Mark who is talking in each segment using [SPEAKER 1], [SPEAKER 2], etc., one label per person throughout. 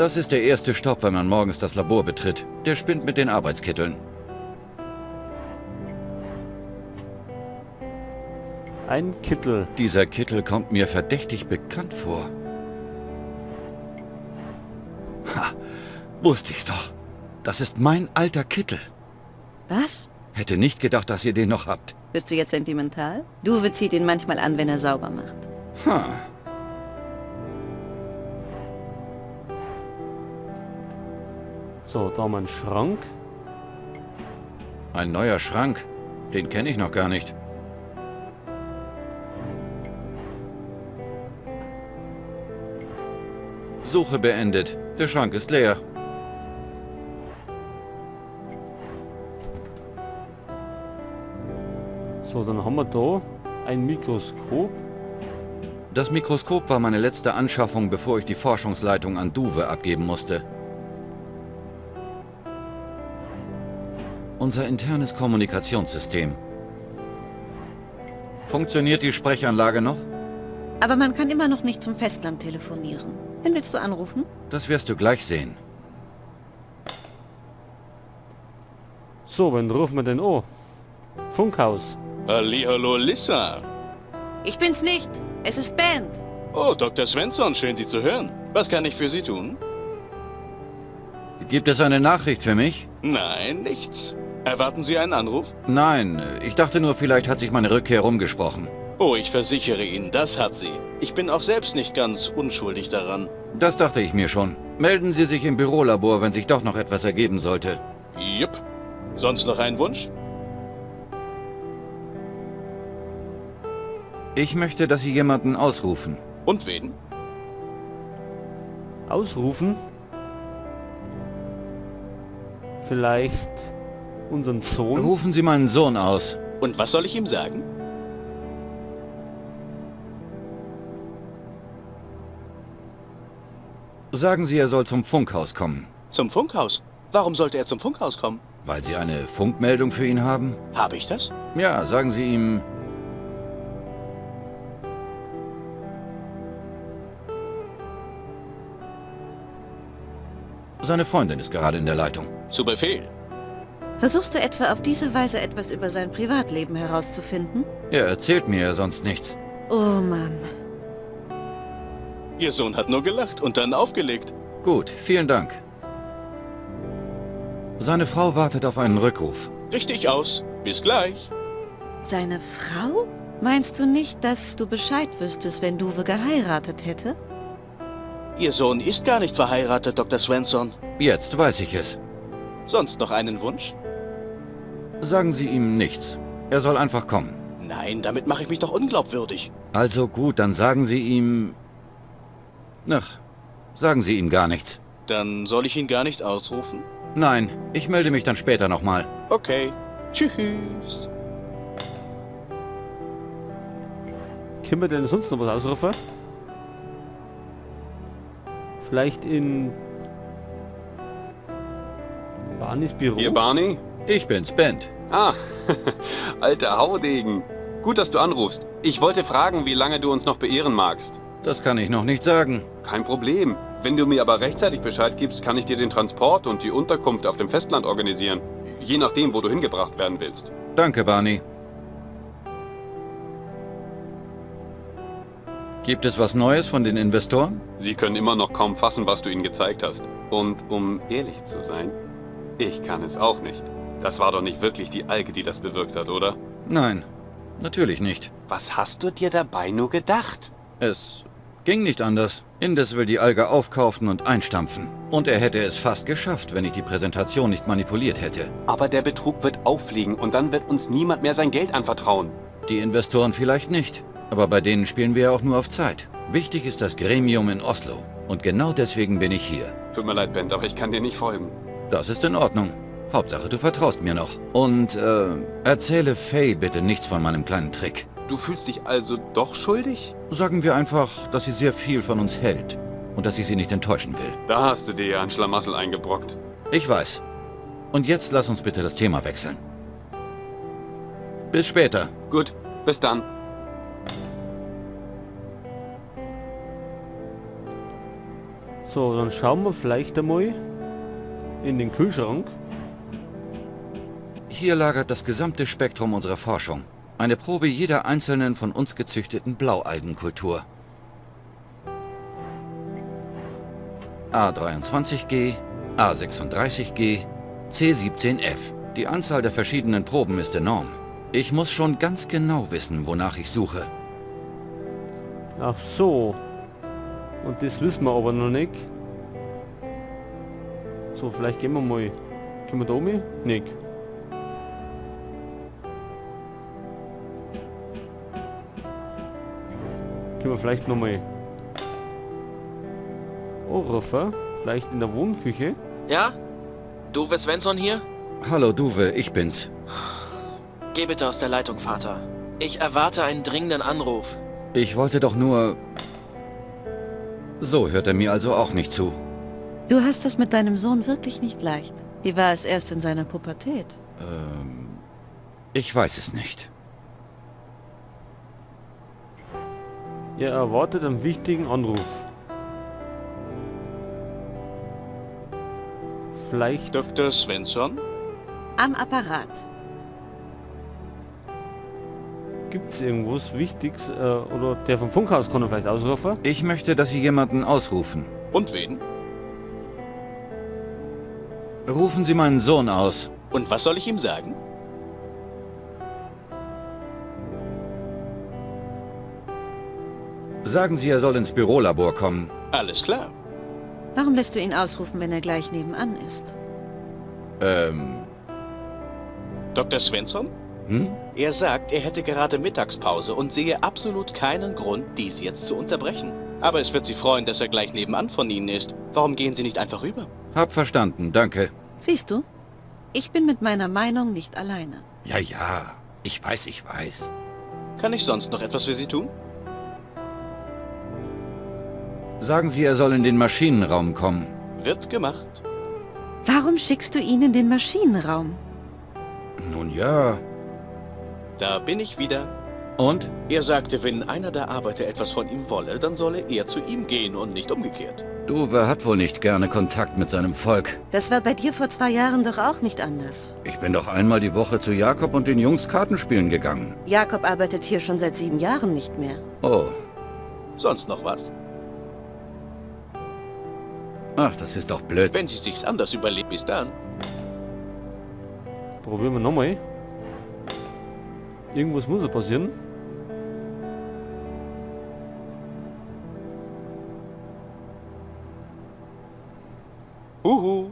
[SPEAKER 1] Das ist der erste Stopp, wenn man morgens das Labor betritt. Der spinnt mit den Arbeitskitteln.
[SPEAKER 2] Ein Kittel.
[SPEAKER 1] Dieser Kittel kommt mir verdächtig bekannt vor. Ha, wusste ich's doch. Das ist mein alter Kittel.
[SPEAKER 3] Was?
[SPEAKER 1] Hätte nicht gedacht, dass ihr den noch habt.
[SPEAKER 3] Bist du jetzt sentimental? Duwe zieht ihn manchmal an, wenn er sauber macht.
[SPEAKER 1] Ha.
[SPEAKER 2] So, da haben wir einen Schrank.
[SPEAKER 1] Ein neuer Schrank. Den kenne ich noch gar nicht. Suche beendet. Der Schrank ist leer.
[SPEAKER 2] So, dann haben wir da ein Mikroskop.
[SPEAKER 1] Das Mikroskop war meine letzte Anschaffung, bevor ich die Forschungsleitung an Duwe abgeben musste. Unser internes Kommunikationssystem. Funktioniert die Sprechanlage noch?
[SPEAKER 3] Aber man kann immer noch nicht zum Festland telefonieren. Wen willst du anrufen?
[SPEAKER 1] Das wirst du gleich sehen.
[SPEAKER 2] So, wen rufen wir denn an? Funkhaus.
[SPEAKER 4] Hallihallo, Lissa.
[SPEAKER 3] Ich bin's nicht. Es ist Band.
[SPEAKER 4] Oh, Dr. Svensson, schön Sie zu hören. Was kann ich für Sie tun?
[SPEAKER 1] Gibt es eine Nachricht für mich?
[SPEAKER 4] Nein, nichts. Erwarten Sie einen Anruf?
[SPEAKER 1] Nein, ich dachte nur, vielleicht hat sich meine Rückkehr rumgesprochen.
[SPEAKER 4] Oh, ich versichere Ihnen, das hat sie. Ich bin auch selbst nicht ganz unschuldig daran.
[SPEAKER 1] Das dachte ich mir schon. Melden Sie sich im Bürolabor, wenn sich doch noch etwas ergeben sollte.
[SPEAKER 4] Jupp. Sonst noch einen Wunsch?
[SPEAKER 1] Ich möchte, dass Sie jemanden ausrufen.
[SPEAKER 4] Und wen?
[SPEAKER 2] Ausrufen. Vielleicht unseren Sohn.
[SPEAKER 1] Rufen Sie meinen Sohn aus.
[SPEAKER 4] Und was soll ich ihm sagen?
[SPEAKER 1] Sagen Sie, er soll zum Funkhaus kommen.
[SPEAKER 4] Zum Funkhaus? Warum sollte er zum Funkhaus kommen?
[SPEAKER 1] Weil Sie eine Funkmeldung für ihn haben?
[SPEAKER 4] Habe ich das?
[SPEAKER 1] Ja, sagen Sie ihm... Seine Freundin ist gerade in der Leitung.
[SPEAKER 4] Zu Befehl.
[SPEAKER 3] Versuchst du etwa auf diese Weise etwas über sein Privatleben herauszufinden?
[SPEAKER 1] Er erzählt mir ja sonst nichts.
[SPEAKER 3] Oh Mann.
[SPEAKER 4] Ihr Sohn hat nur gelacht und dann aufgelegt.
[SPEAKER 1] Gut, vielen Dank. Seine Frau wartet auf einen Rückruf.
[SPEAKER 4] Richtig aus. Bis gleich.
[SPEAKER 3] Seine Frau? Meinst du nicht, dass du Bescheid wüsstest, wenn Duwe geheiratet hätte?
[SPEAKER 4] Ihr Sohn ist gar nicht verheiratet, Dr. Svensson.
[SPEAKER 1] Jetzt weiß ich es.
[SPEAKER 4] Sonst noch einen Wunsch?
[SPEAKER 1] Sagen Sie ihm nichts. Er soll einfach kommen.
[SPEAKER 4] Nein, damit mache ich mich doch unglaubwürdig.
[SPEAKER 1] Also gut, dann sagen Sie ihm... Ach, sagen Sie ihm gar nichts.
[SPEAKER 4] Dann soll ich ihn gar nicht ausrufen?
[SPEAKER 1] Nein, ich melde mich dann später nochmal.
[SPEAKER 4] Okay. Tschüss.
[SPEAKER 2] Können wir denn sonst noch was ausrufen? Vielleicht in Barneys Büro?
[SPEAKER 5] Hier, Barney?
[SPEAKER 1] Ich bin's, Bent.
[SPEAKER 5] Ah, alter Haudegen. Gut, dass du anrufst. Ich wollte fragen, wie lange du uns noch beehren magst.
[SPEAKER 1] Das kann ich noch nicht sagen.
[SPEAKER 5] Kein Problem. Wenn du mir aber rechtzeitig Bescheid gibst, kann ich dir den Transport und die Unterkunft auf dem Festland organisieren. Je nachdem, wo du hingebracht werden willst.
[SPEAKER 1] Danke, Barney. Gibt es was Neues von den Investoren?
[SPEAKER 5] Sie können immer noch kaum fassen, was du ihnen gezeigt hast. Und um ehrlich zu sein, ich kann es auch nicht. Das war doch nicht wirklich die Alge, die das bewirkt hat, oder?
[SPEAKER 1] Nein, natürlich nicht.
[SPEAKER 5] Was hast du dir dabei nur gedacht?
[SPEAKER 1] Es ging nicht anders. Indes will die Alge aufkaufen und einstampfen. Und er hätte es fast geschafft, wenn ich die Präsentation nicht manipuliert hätte.
[SPEAKER 5] Aber der Betrug wird auffliegen und dann wird uns niemand mehr sein Geld anvertrauen.
[SPEAKER 1] Die Investoren vielleicht nicht. Aber bei denen spielen wir ja auch nur auf Zeit. Wichtig ist das Gremium in Oslo. Und genau deswegen bin ich hier.
[SPEAKER 5] Tut mir leid, Bent, aber ich kann dir nicht folgen.
[SPEAKER 1] Das ist in Ordnung. Hauptsache, du vertraust mir noch. Und, erzähle Faye bitte nichts von meinem kleinen Trick.
[SPEAKER 5] Du fühlst dich also doch schuldig?
[SPEAKER 1] Sagen wir einfach, dass sie sehr viel von uns hält. Und dass ich sie nicht enttäuschen will.
[SPEAKER 5] Da hast du dir ja ein Schlamassel eingebrockt.
[SPEAKER 1] Ich weiß. Und jetzt lass uns bitte das Thema wechseln. Bis später.
[SPEAKER 5] Gut, bis dann.
[SPEAKER 2] So, dann schauen wir vielleicht einmal in den Kühlschrank.
[SPEAKER 1] Hier lagert das gesamte Spektrum unserer Forschung. Eine Probe jeder einzelnen von uns gezüchteten Blaualgenkultur. A23G, A36G, C17F. Die Anzahl der verschiedenen Proben ist enorm. Ich muss schon ganz genau wissen, wonach ich suche.
[SPEAKER 2] Ach so. Und das wissen wir aber noch nicht. So, vielleicht gehen wir mal. Können wir da oben? Nicht. Können wir vielleicht noch mal anrufen? Vielleicht in der Wohnküche?
[SPEAKER 6] Ja? Duwe Svensson hier?
[SPEAKER 1] Hallo Duwe, ich bin's.
[SPEAKER 6] Geh bitte aus der Leitung, Vater. Ich erwarte einen dringenden Anruf.
[SPEAKER 1] Ich wollte doch nur... So hört er mir also auch nicht zu.
[SPEAKER 3] Du hast es mit deinem Sohn wirklich nicht leicht. Wie war es erst in seiner Pubertät?
[SPEAKER 1] Ich weiß es nicht.
[SPEAKER 2] Er erwartet einen wichtigen Anruf. Vielleicht...
[SPEAKER 4] Dr. Svensson?
[SPEAKER 3] Am Apparat.
[SPEAKER 2] Gibt es irgendwas Wichtiges, oder der vom Funkhaus kann er vielleicht ausrufen?
[SPEAKER 1] Ich möchte, dass Sie jemanden ausrufen.
[SPEAKER 4] Und wen?
[SPEAKER 1] Rufen Sie meinen Sohn aus.
[SPEAKER 4] Und was soll ich ihm sagen?
[SPEAKER 1] Sagen Sie, er soll ins Bürolabor kommen.
[SPEAKER 4] Alles klar.
[SPEAKER 3] Warum lässt du ihn ausrufen, wenn er gleich nebenan ist?
[SPEAKER 4] Dr. Svensson?
[SPEAKER 1] Hm?
[SPEAKER 4] Er sagt, er hätte gerade Mittagspause und sehe absolut keinen Grund, dies jetzt zu unterbrechen. Aber es wird Sie freuen, dass er gleich nebenan von Ihnen ist. Warum gehen Sie nicht einfach rüber?
[SPEAKER 1] Hab verstanden, danke.
[SPEAKER 3] Siehst du? Ich bin mit meiner Meinung nicht alleine.
[SPEAKER 1] Ja, ja, ich weiß.
[SPEAKER 4] Kann ich sonst noch etwas für Sie tun?
[SPEAKER 1] Sagen Sie, er soll in den Maschinenraum kommen.
[SPEAKER 4] Wird gemacht.
[SPEAKER 3] Warum schickst du ihn in den Maschinenraum?
[SPEAKER 1] Nun ja.
[SPEAKER 4] Da bin ich wieder.
[SPEAKER 1] Und?
[SPEAKER 4] Er sagte, wenn einer der Arbeiter etwas von ihm wolle, dann solle er zu ihm gehen und nicht umgekehrt.
[SPEAKER 1] Duwe hat wohl nicht gerne Kontakt mit seinem Volk.
[SPEAKER 3] Das war bei dir vor 2 Jahren doch auch nicht anders.
[SPEAKER 1] Ich bin doch einmal die Woche zu Jakob und den Jungs Kartenspielen gegangen.
[SPEAKER 3] Jakob arbeitet hier schon seit 7 Jahren nicht mehr.
[SPEAKER 1] Oh,
[SPEAKER 4] Sonst noch was?
[SPEAKER 1] ach, das ist doch blöd.
[SPEAKER 4] Wenn Sie sich's anders überlegen, bis dann.
[SPEAKER 2] Probieren wir nochmal. Irgendwas muss ja passieren.
[SPEAKER 4] Huhu.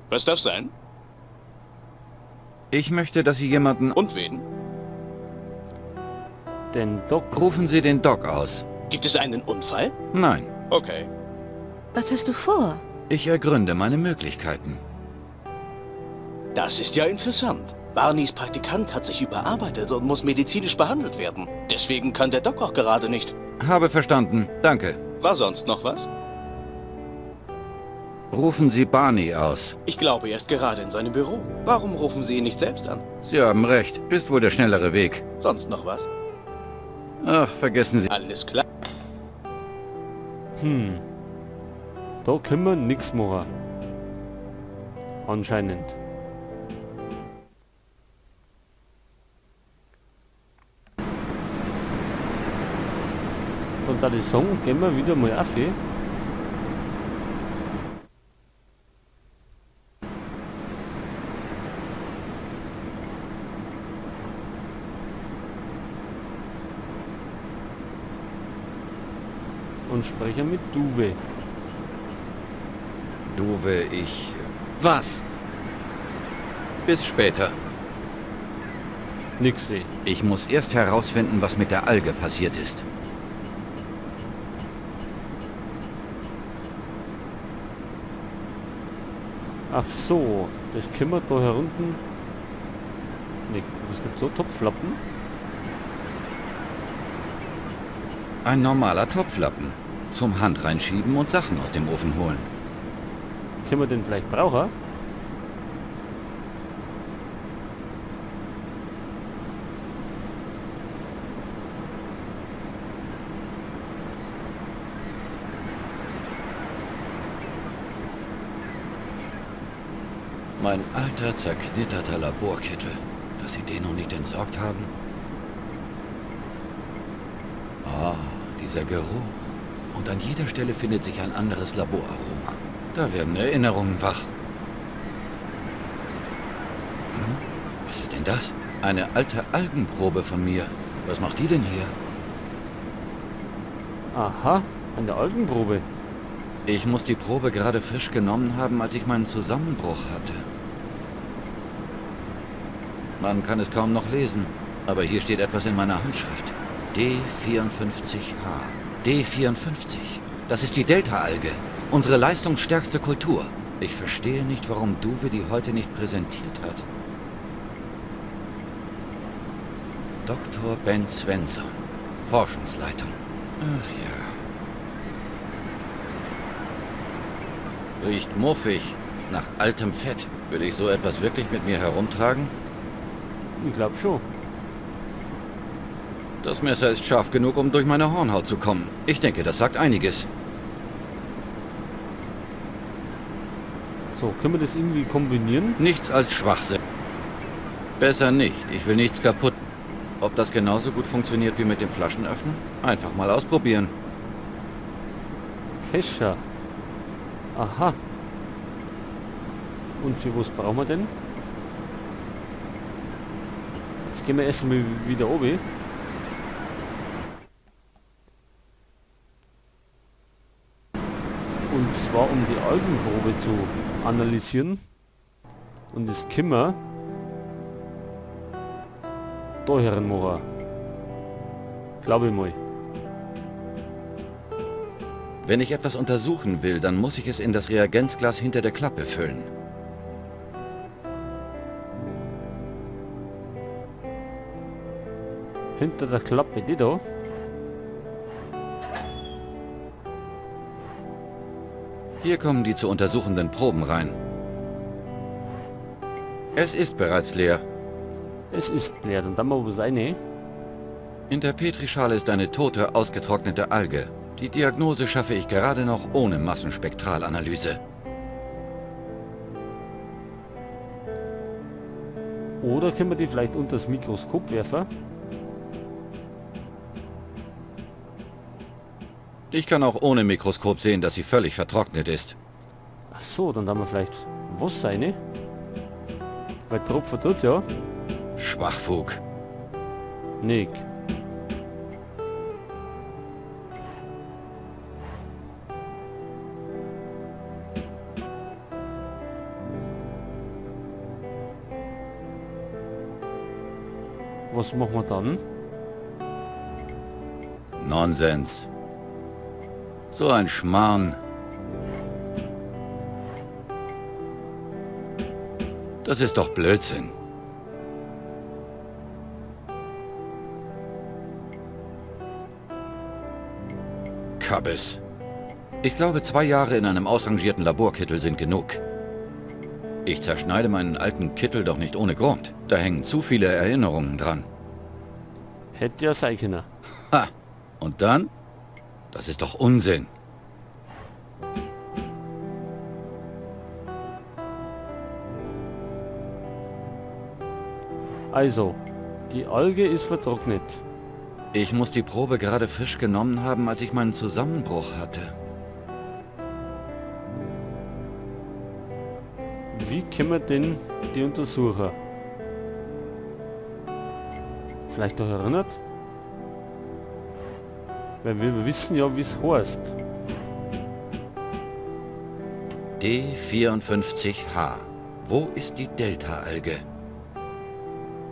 [SPEAKER 4] Was darf sein?
[SPEAKER 1] Ich möchte, dass Sie jemanden...
[SPEAKER 4] Und wen?
[SPEAKER 2] Den Doc.
[SPEAKER 1] Rufen Sie den Doc aus.
[SPEAKER 4] Gibt es einen Unfall?
[SPEAKER 1] Nein,
[SPEAKER 4] Okay.
[SPEAKER 3] Was hast du vor?
[SPEAKER 1] ich ergründe meine Möglichkeiten.
[SPEAKER 4] Das ist ja interessant. Barneys Praktikant hat sich überarbeitet und muss medizinisch behandelt werden. Deswegen kann der Doc auch gerade nicht.
[SPEAKER 1] Habe verstanden, danke.
[SPEAKER 4] War sonst noch was?
[SPEAKER 1] Rufen Sie Barney aus.
[SPEAKER 4] Ich glaube, er ist gerade in seinem Büro. Warum rufen Sie ihn nicht selbst an?
[SPEAKER 1] Sie haben recht, ist wohl der schnellere Weg.
[SPEAKER 4] Sonst noch was?
[SPEAKER 1] Ach, vergessen Sie...
[SPEAKER 4] Alles klar.
[SPEAKER 2] Da können wir nichts machen. Anscheinend. Dann da die Song gehen wir wieder mal auf. Und sprechen mit Duwe.
[SPEAKER 1] Duwe, ich...
[SPEAKER 2] Was?
[SPEAKER 1] Bis später.
[SPEAKER 2] Nix seh.
[SPEAKER 1] Ich muss erst herausfinden, was mit der Alge passiert ist.
[SPEAKER 2] Ach so, das können wir da herunten. Ne, es gibt so Topflappen.
[SPEAKER 1] Ein normaler Topflappen. Zum Hand reinschieben und Sachen aus dem Ofen holen.
[SPEAKER 2] Können wir den vielleicht brauchen?
[SPEAKER 1] Mein alter, zerknitterter Laborkittel. Dass Sie den noch nicht entsorgt haben? Ah, dieser Geruch. Und an jeder Stelle findet sich ein anderes Laboraroma. Da werden Erinnerungen wach. Was ist denn das? Eine alte Algenprobe von mir. Was macht die denn hier?
[SPEAKER 2] Aha, an der Algenprobe.
[SPEAKER 1] Ich muss die Probe gerade frisch genommen haben, als ich meinen Zusammenbruch hatte. Man kann es kaum noch lesen, aber hier steht etwas in meiner Handschrift. D54H. D54. Das ist die Delta-Alge. Unsere leistungsstärkste Kultur. Ich verstehe nicht, warum Duwe die heute nicht präsentiert hat. Dr. Ben Svensson. Forschungsleitung. Ach ja. Riecht muffig. Nach altem Fett. Will ich so etwas wirklich mit mir herumtragen?
[SPEAKER 2] Ich glaube schon.
[SPEAKER 1] Das Messer ist scharf genug, um durch meine Hornhaut zu kommen. Ich denke, das sagt einiges.
[SPEAKER 2] So, können wir das irgendwie kombinieren?
[SPEAKER 1] Nichts als Schwachsinn. Besser nicht. Ich will nichts kaputt. Ob das genauso gut funktioniert wie mit dem Flaschenöffnen? Einfach mal ausprobieren.
[SPEAKER 2] Kescher. Aha. Und für was brauchen wir denn? Jetzt gehen wir erstmal wieder oben. Und zwar um die Algenprobe zu analysieren. Und das können wir da heranmachen. Glaube ich mal.
[SPEAKER 1] Wenn ich etwas untersuchen will, dann muss ich es in das Reagenzglas hinter der Klappe füllen.
[SPEAKER 2] Hinter der Klappe, die da.
[SPEAKER 1] Hier kommen die zu untersuchenden Proben rein. Es ist bereits leer.
[SPEAKER 2] Es ist leer, dann wir was eine.
[SPEAKER 1] In der Petrischale ist eine tote, ausgetrocknete Alge. Die Diagnose schaffe ich gerade noch ohne Massenspektralanalyse.
[SPEAKER 2] Oder können wir die vielleicht unter das Mikroskop werfen?
[SPEAKER 1] Ich kann auch ohne Mikroskop sehen, dass sie völlig vertrocknet ist.
[SPEAKER 2] Ach so, dann haben wir vielleicht was seine. Weil Tropfen tut's ja.
[SPEAKER 1] Schwachfug.
[SPEAKER 2] Nick. Was machen wir dann?
[SPEAKER 1] Nonsens. So ein Schmarrn. Das ist doch Blödsinn. Kabbes. Ich glaube, 2 Jahre in einem ausrangierten Laborkittel sind genug. Ich zerschneide meinen alten Kittel doch nicht ohne Grund. Da hängen zu viele Erinnerungen dran.
[SPEAKER 2] Hätte ja sein können.
[SPEAKER 1] Ha! Und dann? Das ist doch Unsinn.
[SPEAKER 2] Also, die Alge ist vertrocknet.
[SPEAKER 1] Ich muss die Probe gerade frisch genommen haben, als ich meinen Zusammenbruch hatte.
[SPEAKER 2] Wie können wir denn die untersuchen? Vielleicht noch erinnert? Weil wir wissen ja, wie es heißt.
[SPEAKER 1] D54H. Wo ist die Delta-Alge?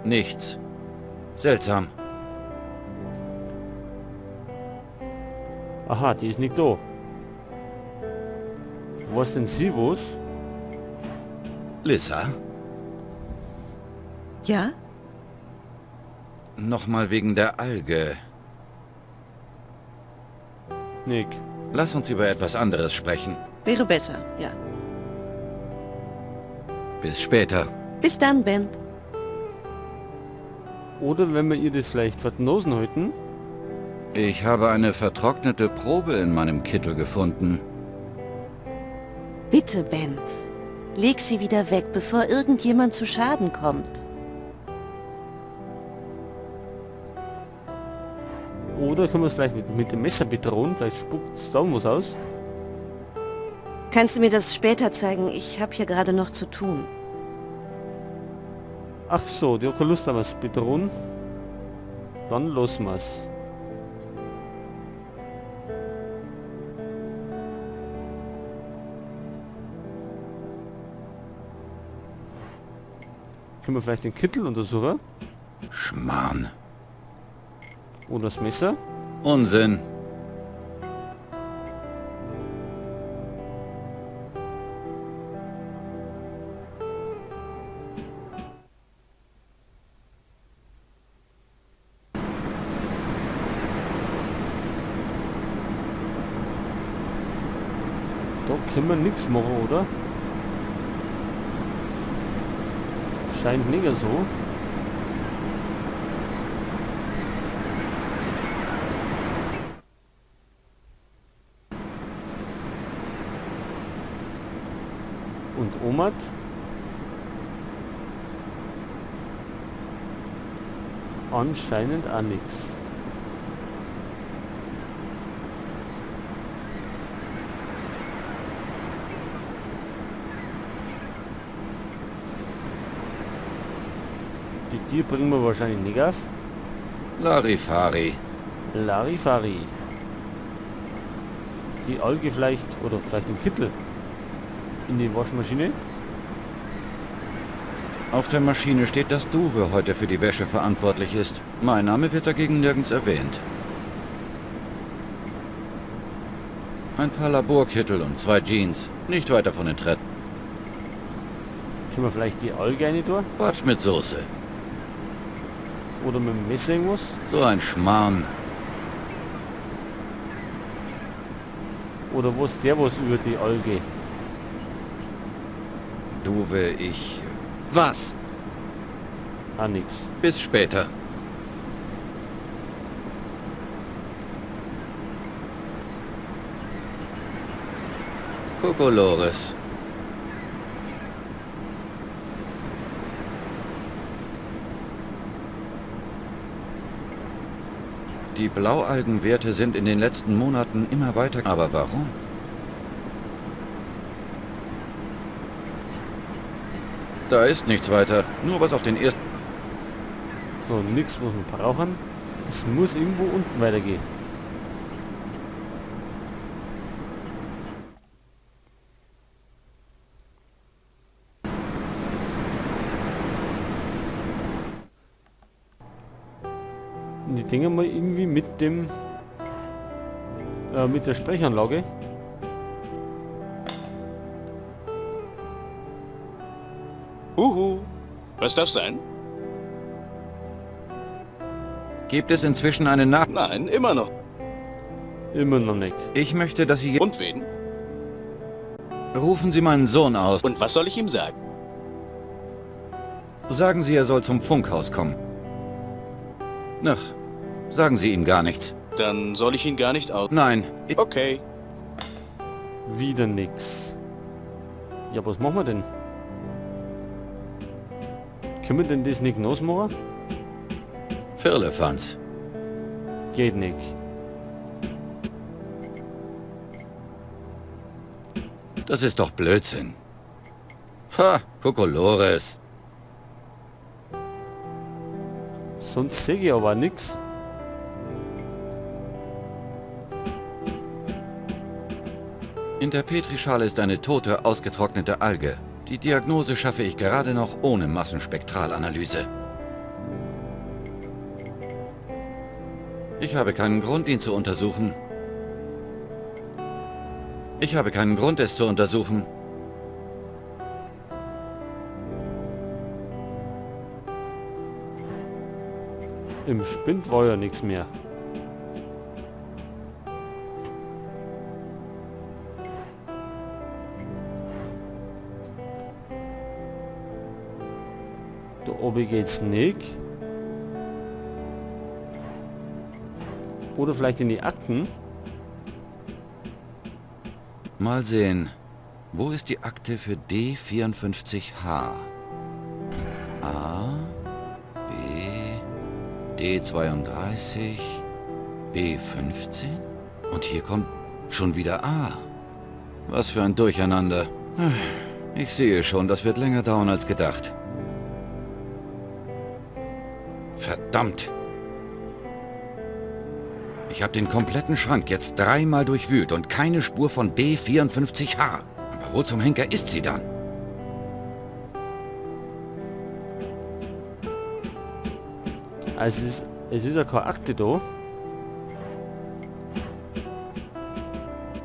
[SPEAKER 1] Nichts. Seltsam.
[SPEAKER 2] Aha, die ist nicht da. Wo ist denn sie was?
[SPEAKER 1] Lissa?
[SPEAKER 3] Ja?
[SPEAKER 1] Nochmal wegen der Alge.
[SPEAKER 2] Nick.
[SPEAKER 1] Lass uns über etwas anderes sprechen.
[SPEAKER 3] Wäre besser, ja.
[SPEAKER 1] Bis später.
[SPEAKER 3] Bis dann, Ben.
[SPEAKER 2] Oder wenn wir ihr das vielleicht vor den Nosen halten?
[SPEAKER 1] Ich habe eine vertrocknete Probe in meinem Kittel gefunden.
[SPEAKER 3] Bitte, Ben. Leg sie wieder weg, bevor irgendjemand zu Schaden kommt.
[SPEAKER 2] Oder können wir es vielleicht mit dem Messer bedrohen? Vielleicht spuckt es da was aus.
[SPEAKER 3] Kannst du mir das später zeigen? Ich habe hier gerade noch zu tun.
[SPEAKER 2] Ach so, die hat keine Lust, was bedrohen. Dann lassen wir es. Können wir vielleicht den Kittel untersuchen?
[SPEAKER 1] Schmarrn.
[SPEAKER 2] Oder das Messer?
[SPEAKER 1] Unsinn.
[SPEAKER 2] Da können wir nichts machen, oder? Scheint nicht so. Und Omat? Anscheinend auch nichts. Die Tier bringen wir wahrscheinlich nicht auf.
[SPEAKER 1] Larifari.
[SPEAKER 2] Larifari. Die Alge vielleicht, oder vielleicht den Kittel in die Waschmaschine.
[SPEAKER 1] Auf der Maschine steht, dass Duwe heute für die Wäsche verantwortlich ist. Mein Name wird dagegen nirgends erwähnt. Ein paar Laborkittel und 2 Jeans. Nicht weiter von Interesse.
[SPEAKER 2] Können wir vielleicht die Alge eine da?
[SPEAKER 1] Quatsch mit Soße.
[SPEAKER 2] Oder mit dem Messer irgendwas?
[SPEAKER 1] So ein Schmarrn.
[SPEAKER 2] Oder was der was über die Alge?
[SPEAKER 1] Duwe, ich... Was?
[SPEAKER 2] Ah, nix.
[SPEAKER 1] Bis später. Kokolores. Die Blaualgenwerte sind in den letzten Monaten immer weiter. Aber warum? Da ist nichts weiter. Nur was auf den ersten...
[SPEAKER 2] So, nix muss man brauchen. Es muss irgendwo unten weitergehen. Und ich denke mal irgendwie mit dem... mit der Sprechanlage.
[SPEAKER 4] Huhu. Was darf sein?
[SPEAKER 1] Gibt es inzwischen eine Nach...
[SPEAKER 4] Nein, immer noch.
[SPEAKER 2] Immer noch nicht.
[SPEAKER 1] Ich möchte, dass Sie...
[SPEAKER 4] Und wen?
[SPEAKER 1] Rufen Sie meinen Sohn aus.
[SPEAKER 4] Und was soll ich ihm sagen?
[SPEAKER 1] Sagen Sie, er soll zum Funkhaus kommen. Ach, sagen Sie ihm gar nichts.
[SPEAKER 4] Dann soll ich ihn gar nicht aus...
[SPEAKER 1] Nein,
[SPEAKER 4] Okay.
[SPEAKER 2] Wieder nix. Ja, was machen wir denn? Können wir denn das nicht nachmachen?
[SPEAKER 1] Firlefanz.
[SPEAKER 2] Geht nicht.
[SPEAKER 1] Das ist doch Blödsinn. Ha, Kokolores.
[SPEAKER 2] Sonst sehe ich aber nix.
[SPEAKER 1] In der Petrischale ist eine tote, ausgetrocknete Alge. Die Diagnose schaffe ich gerade noch ohne Massenspektralanalyse. Ich habe keinen Grund, ihn zu untersuchen. Ich habe keinen Grund, es zu untersuchen.
[SPEAKER 2] Im Spind war ja nichts mehr. Da oben geht's nicht. Oder vielleicht in die Akten.
[SPEAKER 1] Mal sehen. Wo ist die Akte für D54H? A, B, D32, B15 und hier kommt schon wieder A. Was für ein Durcheinander. Ich sehe schon, das wird länger dauern als gedacht. Verdammt! Ich habe den kompletten Schrank jetzt 3-mal durchwühlt und keine Spur von D54H. Aber wo zum Henker ist sie dann?
[SPEAKER 2] Also es ist ja keine Akte da.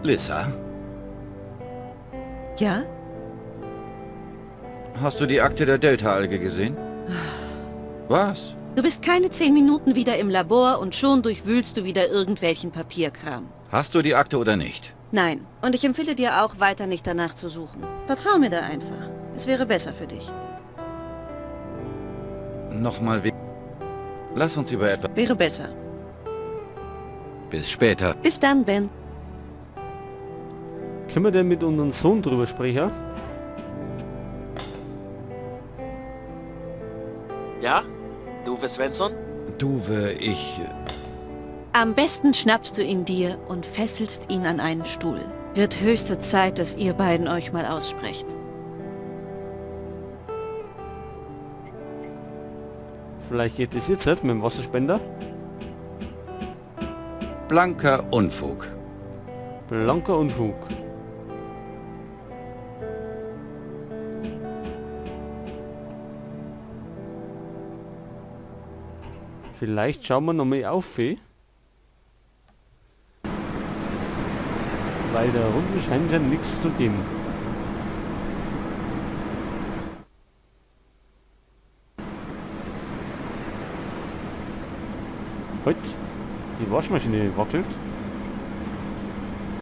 [SPEAKER 1] Lissa,
[SPEAKER 3] Ja?
[SPEAKER 1] hast du die Akte der Delta-Alge gesehen? Was?
[SPEAKER 3] Du bist keine 10 Minuten wieder im Labor und schon durchwühlst du wieder irgendwelchen Papierkram.
[SPEAKER 1] Hast du die Akte oder nicht?
[SPEAKER 3] Nein, und ich empfehle dir auch, weiter nicht danach zu suchen. Vertrau mir da einfach. Es wäre besser für dich.
[SPEAKER 1] Nochmal we... Lass uns über etwas...
[SPEAKER 3] Wäre besser.
[SPEAKER 1] Bis später.
[SPEAKER 3] Bis dann, Ben.
[SPEAKER 2] Können wir denn mit unserem Sohn drüber sprechen?
[SPEAKER 6] Ja? Duwe Svensson?
[SPEAKER 1] Duwe, ich...
[SPEAKER 3] Am besten schnappst du ihn dir und fesselst ihn an einen Stuhl. Wird höchste Zeit, dass ihr beiden euch mal aussprecht.
[SPEAKER 2] Vielleicht geht es jetzt nicht mit dem Wasserspender.
[SPEAKER 1] Blanker Unfug.
[SPEAKER 2] Blanker Unfug. Vielleicht schauen wir nochmal auf, weil da unten scheint es ja nichts zu geben. Halt, die Waschmaschine wackelt.